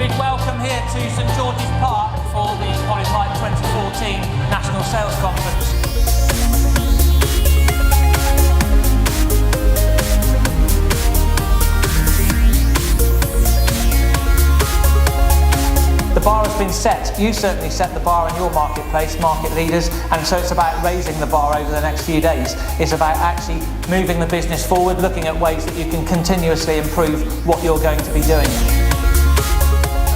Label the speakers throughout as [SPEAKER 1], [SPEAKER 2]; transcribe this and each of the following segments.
[SPEAKER 1] Big welcome here to St George's Park for the Polypipe 2014 National Sales Conference. The bar has been set. You certainly set the bar in your marketplace, market leaders, and so it's about raising the bar over the next few days. It's about actually moving the business forward, looking at ways that you can continuously improve what you're going to be doing.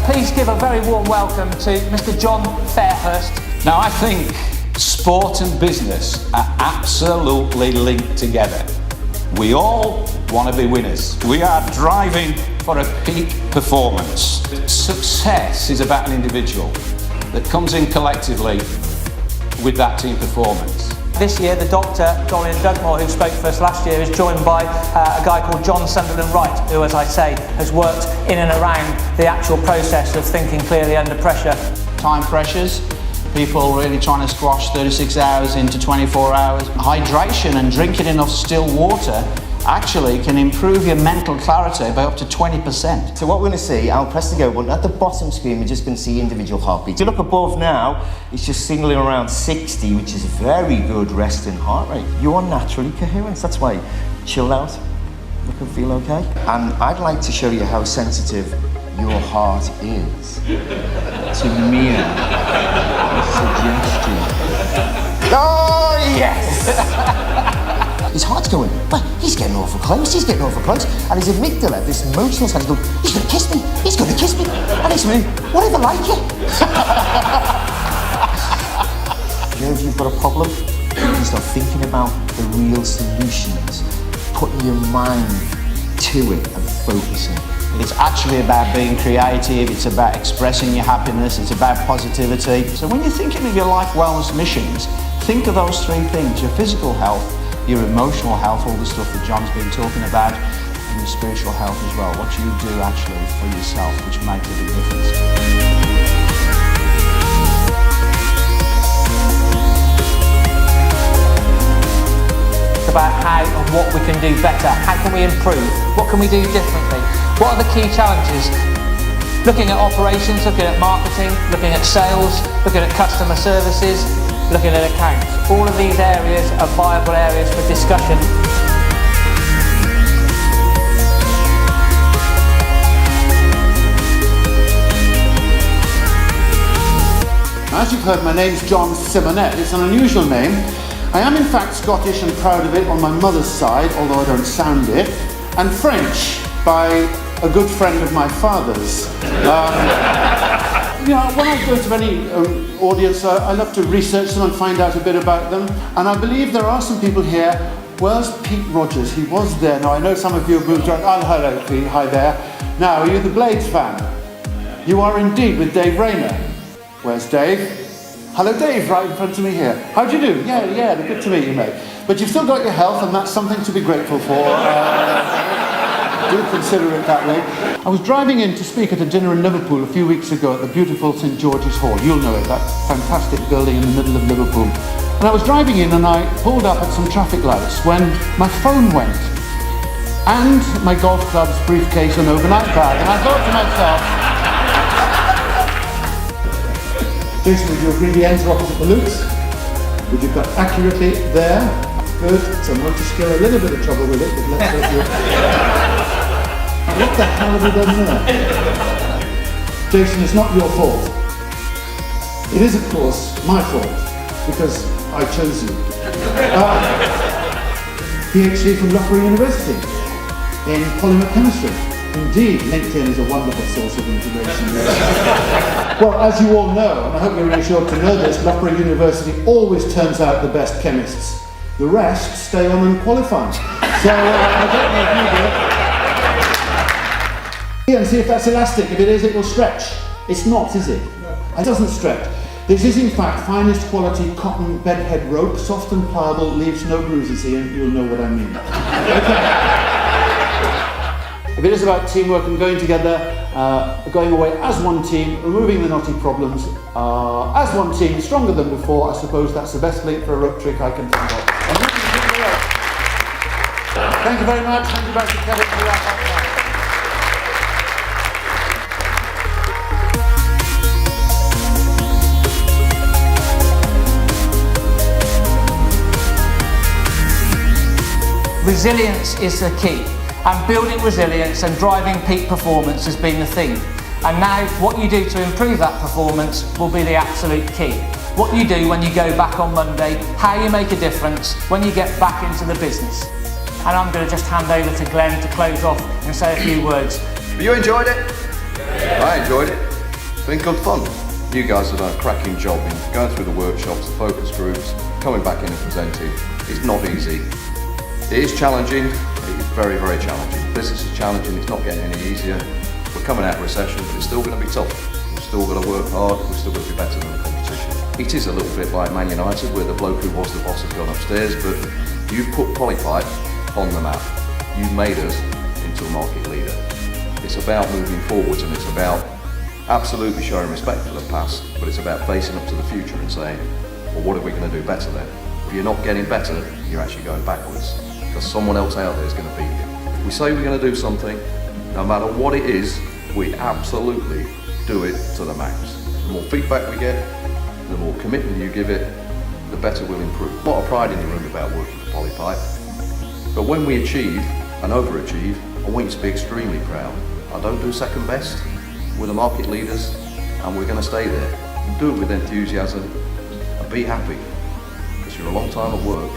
[SPEAKER 1] Please give a very warm welcome to Mr. John Fairhurst.
[SPEAKER 2] Now, I think sport and business are absolutely linked together. We all want to be winners. We are driving for a peak performance. Success is about an individual that comes in collectively with that team performance.
[SPEAKER 1] This year, the Dr. Dorian Dugmore, who spoke for us last year, is joined by a guy called John Sunderland Wright, who, as I say, has worked in and around the actual process of thinking clearly under pressure.
[SPEAKER 3] Time pressures, people really trying to squash 36 hours into 24 hours. Hydration and drinking enough still water actually can improve your mental clarity by up to 20%.
[SPEAKER 4] So what we're going to see, I'll press the go button. At the bottom screen, we're just going to see individual heartbeats. If you look above now, it's just signaling around 60, which is a very good resting heart rate. You are naturally coherent. That's why chill out, look and feel okay. And I'd like to show you how sensitive your heart is to mere suggestion. Oh, yes! His heart's going, well, he's getting awful close, and his amygdala, this emotional side, is going, he's going to kiss me, and he's going, whatever, like it. You know, if you've got a problem, you start thinking about the real solutions, putting your mind to it and focusing.
[SPEAKER 3] It's actually about being creative, it's about expressing your happiness, it's about positivity. So when you're thinking of your life wellness missions, think of those three things: your physical health, your emotional health, all the stuff that John's been talking about, and your spiritual health as well. What you do actually for yourself, which makes a big difference.
[SPEAKER 1] It's about how and what we can do better. How can we improve? What can we do differently? What are the key challenges? Looking at operations, looking at marketing, looking at sales, looking at customer services, looking at accounts. All of these areas are viable areas for discussion.
[SPEAKER 5] As you've heard, my name's John Simonet. It's an unusual name. I am in fact Scottish and proud of it on my mother's side, although I don't sound it, and French by a good friend of my father's. You know, when I go to any audience, I love to research them and find out a bit about them. And I believe there are some people here. Where's Pete Rogers? He was there. Now, I know some of you have moved around. Oh, hello, Pete. Hi there. Now, are you the Blades fan? You are indeed, with Dave Rayner. Where's Dave? Hello, Dave, right in front of me here. How do you do? Yeah, good to meet you, mate. But you've still got your health, and that's something to be grateful for. Do consider it that way. I was driving in to speak at a dinner in Liverpool a few weeks ago at the beautiful St George's Hall. You'll know it, that fantastic building in the middle of Liverpool. And I was driving in and I pulled up at some traffic lights when my phone went. And my golf clubs, briefcase and overnight bag. And I thought to myself, Jason, would you agree the ends are opposite the loops? Would you cut accurately there? Good. Some motor skill, a little bit of trouble with it, but let's hope you... What the hell have we done there? Jason, it's not your fault. It is, of course, my fault, because I chose you. PhD from Loughborough University in polymer chemistry. Indeed, LinkedIn is a wonderful source of information. Well, as you all know, and I hope you're reassured to know this, Loughborough University always turns out the best chemists. The rest stay on unqualified. So, I don't know if you do. And see if that's elastic. If it is, it will stretch. It's not, is it? It doesn't stretch. This is in fact finest quality cotton bedhead rope, soft and pliable, leaves no bruises here, and you'll know what I mean. Okay. If it is about teamwork and going together, going away as one team, removing the knotty problems, as one team, stronger than before, I suppose that's the best link for a rope trick I can think of. Thank you very much. Thank you back to Kevin for that.
[SPEAKER 1] resilience is the key. And building resilience and driving peak performance has been the theme. And now what you do to improve that performance will be the absolute key. What you do when you go back on Monday, how you make a difference when you get back into the business. And I'm going to just hand over to Glenn to close off and say a few words.
[SPEAKER 6] You enjoyed it? Yeah. I enjoyed it. It's been good fun. You guys have done a cracking job in going through the workshops, the focus groups, coming back in and presenting. It's not easy. It is challenging. It is very, very challenging. Business is challenging. It's not getting any easier. We're coming out of recession, but it's still going to be tough. We've still got to work hard. We've still got to be better than the competition. It is a little bit like Man United, where the bloke who was the boss has gone upstairs, but you put polypipe on the map. You made us into a market leader. It's about moving forwards, and it's about absolutely showing respect for the past, but it's about facing up to the future and saying, well, what are we going to do better then? If you're not getting better, you're actually going backwards, because someone else out there is going to beat you. If we say we're going to do something, no matter what it is, we absolutely do it to the max. The more feedback we get, the more commitment you give it, the better we'll improve. A lot of pride in the room about working for Polypipe, but when we achieve and overachieve, I want you to be extremely proud. I don't do second best. We're the market leaders, and we're going to stay there. Do it with enthusiasm and be happy, because you're a long time at work.